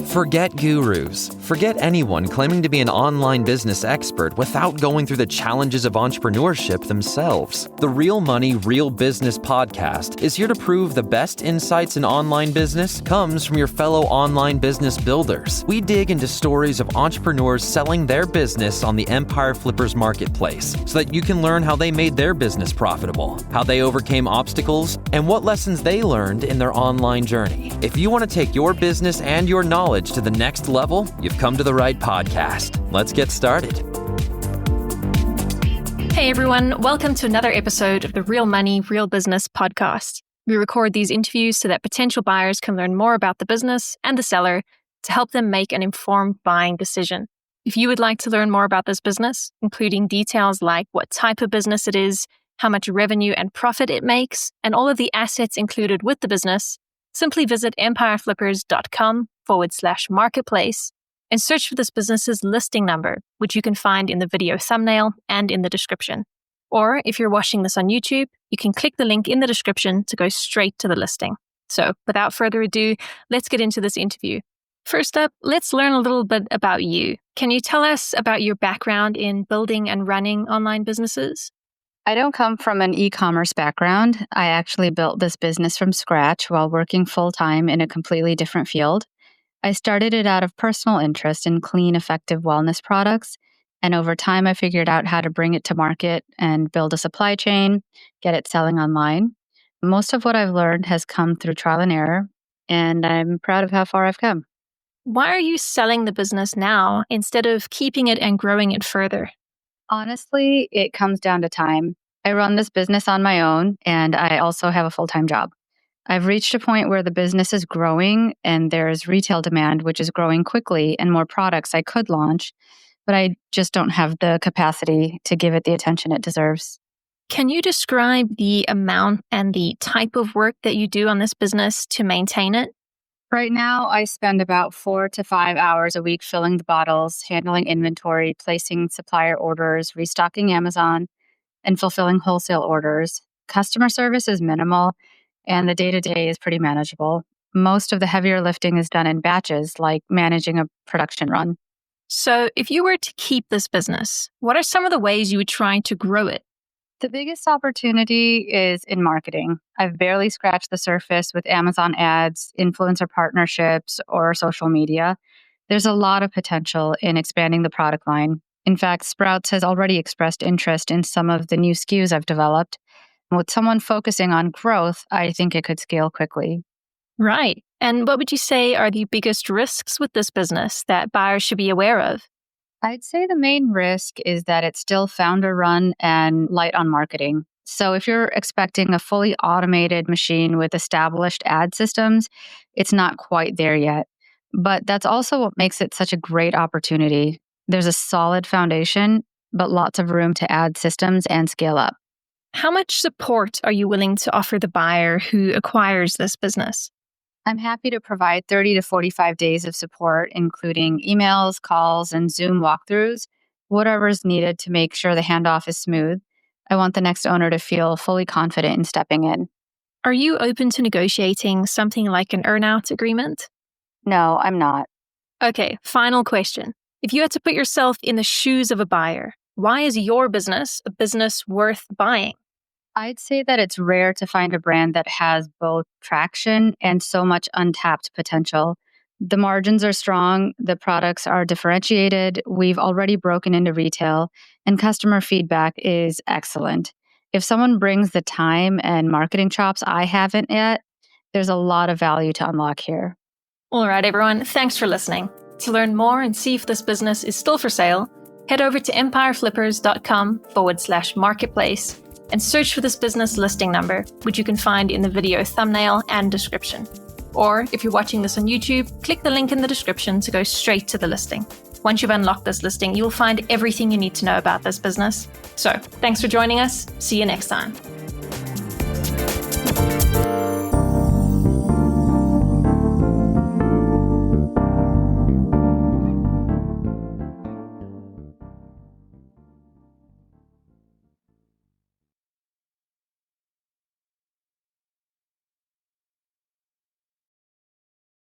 Forget gurus. Forget anyone claiming to be an online business expert without going through the challenges of entrepreneurship themselves. The Real Money, Real Business podcast is here to prove the best insights in online business comes from your fellow online business builders. We dig into stories of entrepreneurs selling their business on the Empire Flippers marketplace so that you can learn how they made their business profitable, how they overcame obstacles, and what lessons they learned in their online journey. If you want to take your business and your knowledge to the next level, you've come to the right podcast. Let's get started. Hey everyone, welcome to another episode of the Real Money, Real Business podcast. We record these interviews so that potential buyers can learn more about the business and the seller to help them make an informed buying decision. If you would like to learn more about this business, including details like what type of business it is, how much revenue and profit it makes, and all of the assets included with the business, simply visit empireflippers.com/marketplace and search for this business's listing number, which you can find in the video thumbnail and in the description. Or if you're watching this on YouTube, you can click the link in the description to go straight to the listing. So without further ado, let's get into this interview. First up, let's learn a little bit about you. Can you tell us about your background in building and running online businesses? I don't come from an e-commerce background. I actually built this business from scratch while working full-time in a completely different field. I started it out of personal interest in clean, effective wellness products. And over time, I figured out how to bring it to market and build a supply chain, get it selling online. Most of what I've learned has come through trial and error, and I'm proud of how far I've come. Why are you selling the business now instead of keeping it and growing it further? Honestly, it comes down to time. I run this business on my own, and I also have a full-time job. I've reached a point where the business is growing, and there's retail demand, which is growing quickly, and more products I could launch, but I just don't have the capacity to give it the attention it deserves. Can you describe the amount and the type of work that you do on this business to maintain it? Right now, I spend about 4 to 5 hours a week filling the bottles, handling inventory, placing supplier orders, restocking Amazon, and fulfilling wholesale orders. Customer service is minimal, and the day-to-day is pretty manageable. Most of the heavier lifting is done in batches, like managing a production run. So if you were to keep this business, what are some of the ways you would try to grow it? The biggest opportunity is in marketing. I've barely scratched the surface with Amazon ads, influencer partnerships, or social media. There's a lot of potential in expanding the product line. In fact, Sprouts has already expressed interest in some of the new SKUs I've developed. With someone focusing on growth, I think it could scale quickly. Right. And what would you say are the biggest risks with this business that buyers should be aware of? I'd say the main risk is that it's still founder-run and light on marketing. So if you're expecting a fully automated machine with established ad systems, it's not quite there yet. But that's also what makes it such a great opportunity. There's a solid foundation, but lots of room to add systems and scale up. How much support are you willing to offer the buyer who acquires this business? I'm happy to provide 30 to 45 days of support, including emails, calls, and Zoom walkthroughs, whatever is needed to make sure the handoff is smooth. I want the next owner to feel fully confident in stepping in. Are you open to negotiating something like an earn-out agreement? No, I'm not. Okay, final question. If you had to put yourself in the shoes of a buyer, why is your business a business worth buying? I'd say that it's rare to find a brand that has both traction and so much untapped potential. The margins are strong, the products are differentiated, we've already broken into retail, and customer feedback is excellent. If someone brings the time and marketing chops I haven't yet, there's a lot of value to unlock here. All right, everyone, thanks for listening. To learn more and see if this business is still for sale, head over to empireflippers.com/marketplace and search for this business listing number, which you can find in the video thumbnail and description. Or if you're watching this on YouTube, click the link in the description to go straight to the listing. Once you've unlocked this listing, you'll find everything you need to know about this business. So, thanks for joining us. See you next time.